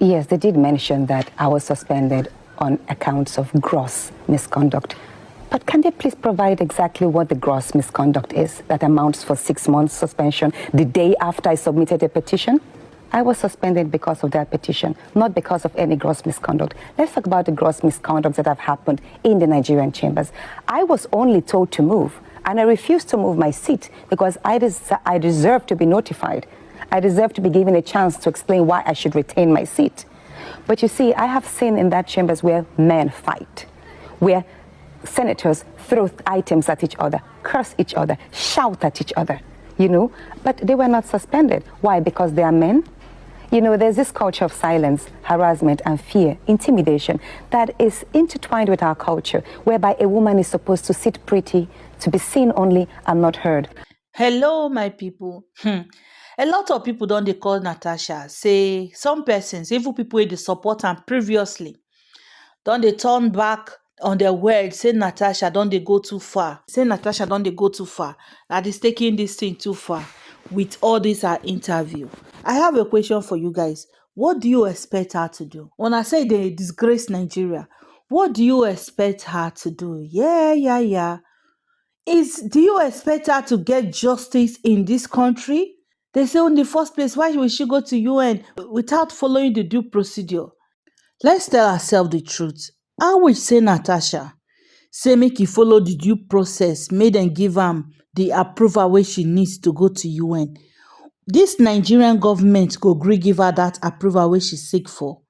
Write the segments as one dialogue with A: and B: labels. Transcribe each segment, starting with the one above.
A: Yes, they did mention that I was suspended on accounts of gross misconduct. But can they please provide exactly what the gross misconduct is that amounts for 6 months suspension the day after I submitted a petition? I was suspended because of that petition, not because of any gross misconduct. Let's talk about the gross misconducts that have happened in the Nigerian chambers. I was only told to move, and I refused to move my seat because I deserve to be notified. I deserve to be given a chance to explain why I should retain my seat. But you see, I have seen in that chambers where men fight, where senators throw items at each other, curse each other, shout at each other, but they were not suspended. Why? Because they are men? There's this culture of silence, harassment, and fear, intimidation that is intertwined with our culture, whereby a woman is supposed to sit pretty, to be seen only and not heard.
B: Hello, my people. A lot of people don't they call Natasha, say some persons, even people wey dey support am previously, don't they turn back on their words, say Natasha don't they go too far. Say Natasha don't they go too far. That is taking this thing too far with all this her interview. I have a question for you guys. What do you expect her to do? When I say they disgrace Nigeria, what do you expect her to do? Yeah. Do you expect her to get justice in this country? They say in the first place, why will she go to UN without following the due procedure? Let's tell ourselves the truth. I will say Natasha say make he follow the due process, make dem give am the approval wey she needs to go to UN. This Nigerian government go gree give her that approval wey she seek for.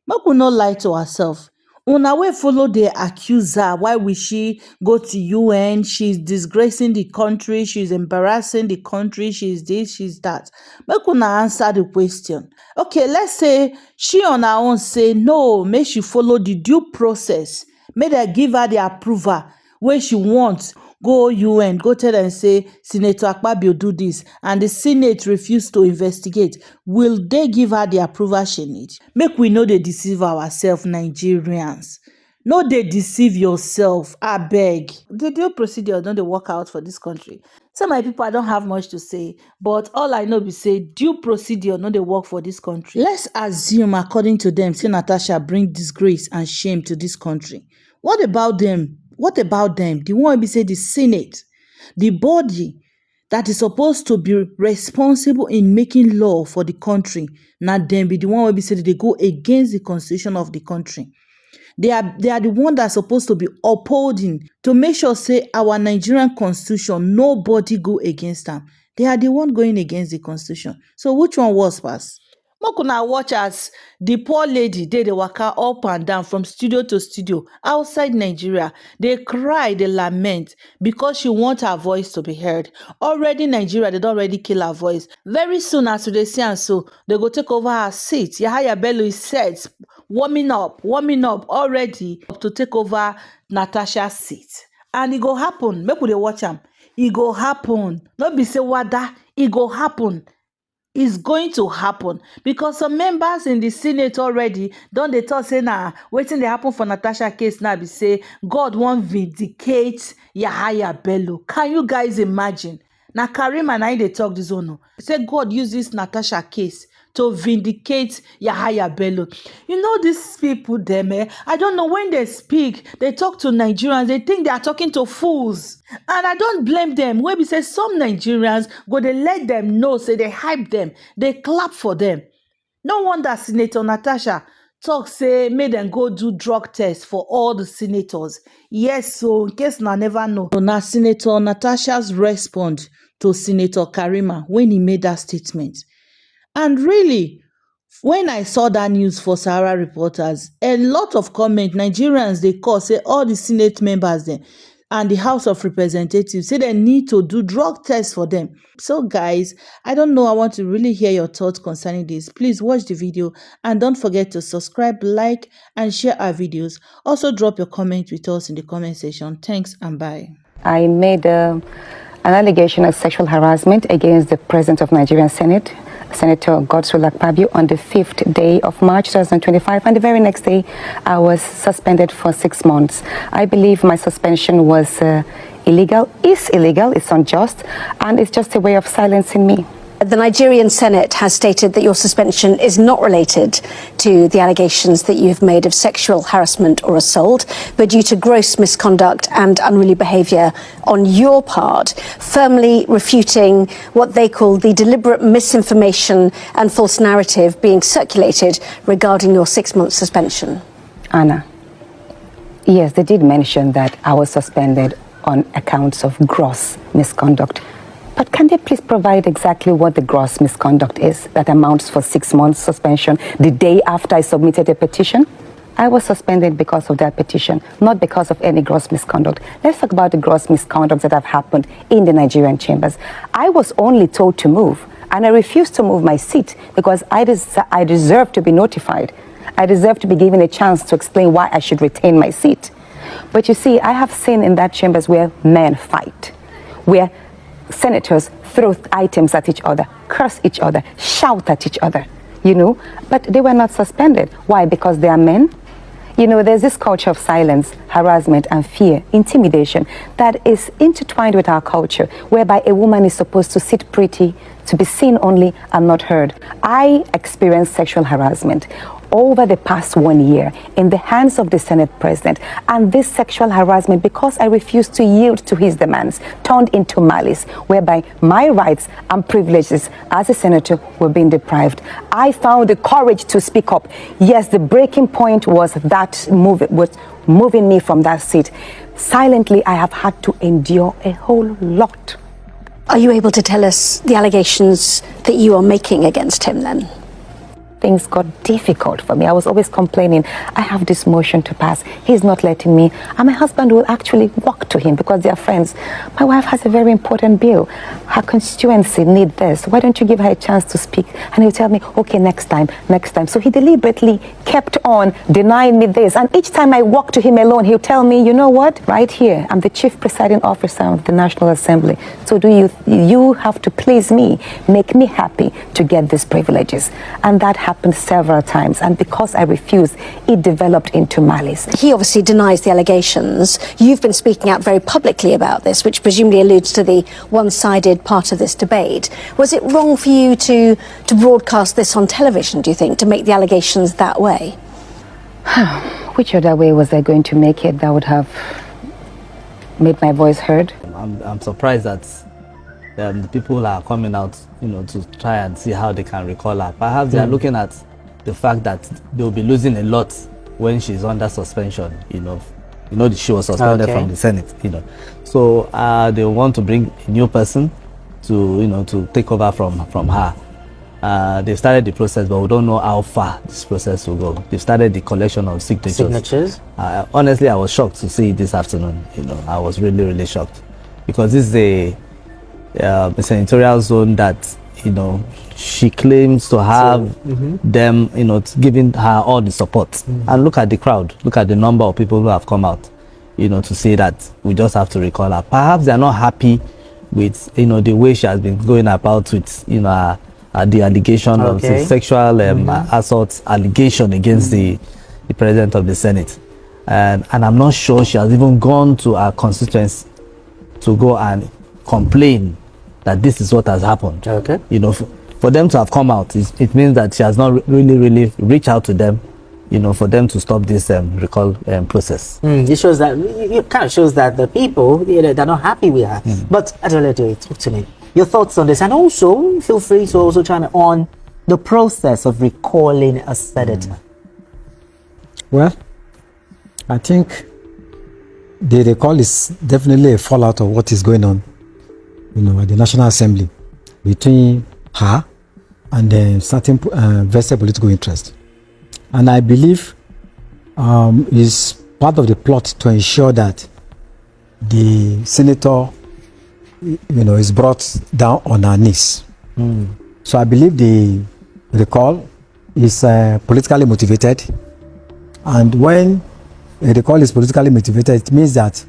B: Make we no lie to ourselves. Una wey follow dey accuse her, why will she go to UN? She's disgracing the country, she's embarrassing the country, she's this, she's that. Make una answer the question. Okay, let's say she on her own say no, make she follow the due process. Make dem give her the approval wey she wants. Go UN, go tell them say Senator Akpabio do this, and the Senate refuse to investigate. Will they give her the approval she needs? Make we no dey deceive ourselves, Nigerians. No dey deceive yourself, abeg. The due procedure don dey work out for this country. So my people, I don't have much to say, but all I know be say due procedure no dey work for this country. Let's assume, according to them, say Natasha bring disgrace and shame to this country. What about them? What about them? The one be say the Senate, the body that is supposed to be responsible in making law for the country. Now them be the one will be say they go against the constitution of the country. They are the one that's supposed to be upholding to make sure say our Nigerian constitution, nobody go against them. They are the one going against the constitution. So which one was pass? Make una watch as the poor lady dey waka up and down from studio to studio outside Nigeria. They cry, they lament because she wants her voice to be heard. Already Nigeria, they don't already kill her voice. Very soon as they see and so they go take over her seat. Yahaya Bello is set, warming up already to take over Natasha's seat. And it go happen. Make we watch am. It go happen. Not be say wada. It go happen. Is going to happen because some members in the Senate already don't they talk say nah waiting they happen for Natasha case now be say God won't vindicate Yahaya Bello. Can you guys imagine? Now Karim and I they talk this one. Say God use this Natasha case to vindicate Yahaya Bello. These people them, I don't know, when they speak, they talk to Nigerians, they think they are talking to fools. And I don't blame them. Where we say some Nigerians go, they let them know, say they hype them, they clap for them. No wonder Senator Natasha talk say make them go do drug tests for all the senators. Yes, so in case I never know. So now Senator Natasha's response to Senator Karima when he made that statement. And really, when I saw that news for Sahara Reporters, a lot of comment, Nigerians, they call, say all the Senate members then, and the House of Representatives, say they need to do drug tests for them. So guys, I don't know, I want to really hear your thoughts concerning this. Please watch the video and don't forget to subscribe, like, and share our videos. Also drop your comment with us in the comment section. Thanks and bye.
A: I made an allegation of sexual harassment against the President of Nigerian Senate, Senator Sen Akpabio, on the 5th day of March 2025, and the very next day I was suspended for 6 months. I believe my suspension was illegal, it's unjust, and it's just a way of silencing me.
C: The Nigerian Senate has stated that your suspension is not related to the allegations that you've made of sexual harassment or assault, but due to gross misconduct and unruly behaviour on your part, firmly refuting what they call the deliberate misinformation and false narrative being circulated regarding your 6-month suspension.
A: Anna, yes, they did mention that I was suspended on accounts of gross misconduct. But can they please provide exactly what the gross misconduct is that amounts for 6 months suspension the day after I submitted a petition? I was suspended because of that petition, not because of any gross misconduct. Let's talk about the gross misconduct that have happened in the Nigerian chambers. I was only told to move, and I refused to move my seat because I deserve to be notified. I deserve to be given a chance to explain why I should retain my seat. But you see, I have seen in that chambers where men fight, where senators throw items at each other, curse each other, shout at each other, but they were not suspended. Why? Because they are men? There's this culture of silence, harassment, and fear, intimidation that is intertwined with our culture, whereby a woman is supposed to sit pretty, to be seen only and not heard. I experienced sexual harassment over the past 1 year in the hands of the Senate President, and this sexual harassment, because I refused to yield to his demands, turned into malice, whereby my rights and privileges as a senator were being deprived. I found the courage to speak up. Yes, the breaking point was that moving me from that seat. Silently, I have had to endure a whole lot.
C: Are you able to tell us the allegations that you are making against him then?
A: Things got difficult for me. I was always complaining, I have this motion to pass, he's not letting me, and my husband will actually walk to him because they are friends. My wife has a very important bill, her constituency need this, why don't you give her a chance to speak? And he'll tell me, okay, next time. So he deliberately kept on denying me this, and each time I walk to him alone, he'll tell me, you know what, right here, I'm the chief presiding officer of the National Assembly, so you have to please me, make me happy to get these privileges. And that happened several times, and because I refused, it developed into malice.
C: He obviously denies the allegations. You've been speaking out very publicly about this, which presumably alludes to the one-sided part of this debate. Was it wrong for you to broadcast this on television, do you think, to make the allegations that way?
A: Which other way was I going to make it that would have made my voice heard?
D: I'm surprised that the people are coming out, to try and see how they can recall her. Perhaps they are looking at the fact that they'll be losing a lot when she's under suspension. She was suspended from the Senate. So they want to bring a new person to take over from her. They've started the process, but we don't know how far this process will go. They've started the collection of signatures. Honestly, I was shocked to see it this afternoon. I was really, really shocked, because this is a senatorial zone that she claims to have them giving her all the support. And look at the crowd, look at the number of people who have come out to say that we just have to recall her. Perhaps they're not happy with the way she has been going about with the allegation of the sexual assault allegation against the president of the Senate, and I'm not sure she has even gone to her constituency to go and complain that this is what has happened. For them to have come out, it means that she has not really reached out to them, for them to stop this recall process.
E: It shows that, it kind of shows that the people, they're not happy with her. But Adeola, talk to me. Your thoughts on this, and also feel free to also chime on the process of recalling a senator.
F: Well, I think the recall is definitely a fallout of what is going on, at the National Assembly between her and certain vested political interest. And I believe is part of the plot to ensure that the senator, is brought down on her knees. So I believe the recall is politically motivated. And when a recall is politically motivated, it means that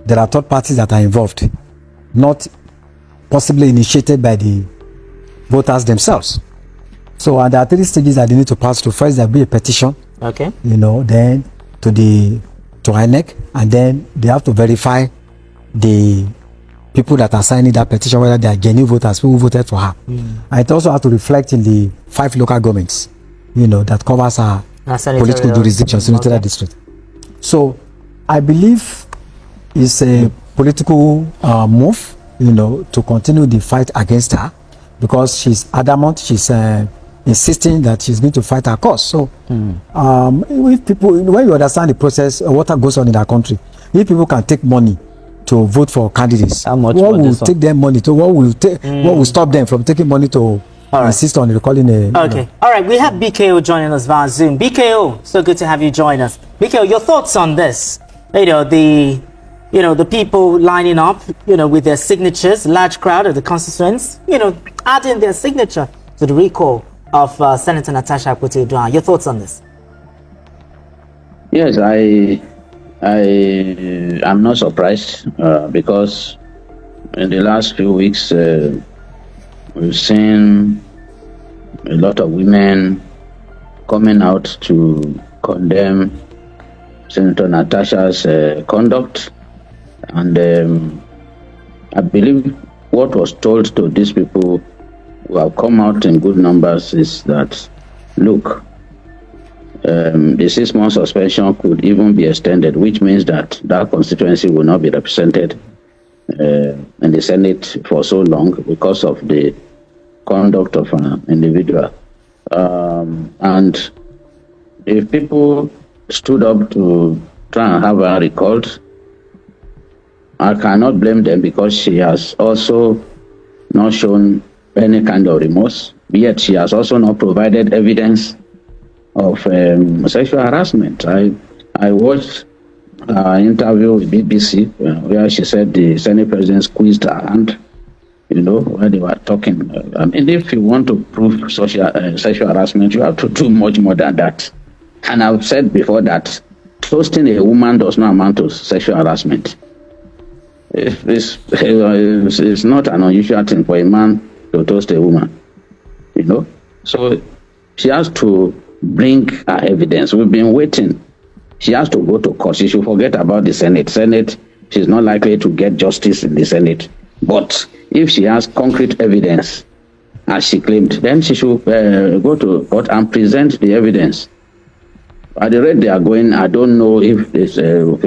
F: there are third parties that are involved, not possibly initiated by the voters themselves. So there are 3 stages that they need to pass through. First, there will be a petition. Then to INEC, and then they have to verify the people that are signing that petition, whether they are genuine voters, people who voted for her. And it also has to reflect in the 5 local governments, that covers her political jurisdiction, senatorial district. So I believe it's a political move, to continue the fight against her, because she's adamant, she's insisting that she's going to fight her cause. So if people, when you understand the process, what goes on in our country, if people can take money to vote for candidates, what will take them money to, what will stop them from taking money to insist on recalling a...
E: Okay. All right, we have BKO joining us via Zoom. BKO, so good to have you join us. BKO, your thoughts on this? The people lining up, with their signatures, large crowd of the constituents, adding their signature to the recall of Senator Natasha Akpabio. Your thoughts on this?
G: Yes, I'm not surprised because in the last few weeks we've seen a lot of women coming out to condemn Senator Natasha's conduct, and I believe what was told to these people who have come out in good numbers is that, look, the 6-month suspension could even be extended, which means that that constituency will not be represented in the Senate for so long because of the conduct of an individual. And if people stood up to try and have her recalled, I cannot blame them, because she has also not shown any kind of remorse, yet she has also not provided evidence of sexual harassment. I watched an interview with BBC where she said the Senate president squeezed her hand, where they were talking. I mean, if you want to prove sexual harassment, you have to do much more than that. And I've said before that toasting a woman does not amount to sexual harassment. It's not an unusual thing for a man to toast a woman, So she has to bring her evidence. We've been waiting. She has to go to court. She should forget about the Senate. She's not likely to get justice in the Senate. But if she has concrete evidence, as she claimed, then she should go to court and present the evidence. At the rate they are going, I don't know if they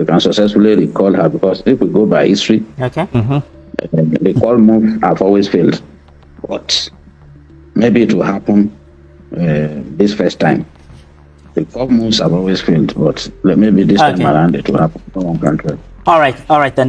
G: can successfully recall her, because if we go by history, the call moves have always failed. But maybe it will happen this first time. The call moves have always failed, but maybe this time around it will happen. No one can tell.
E: All right then.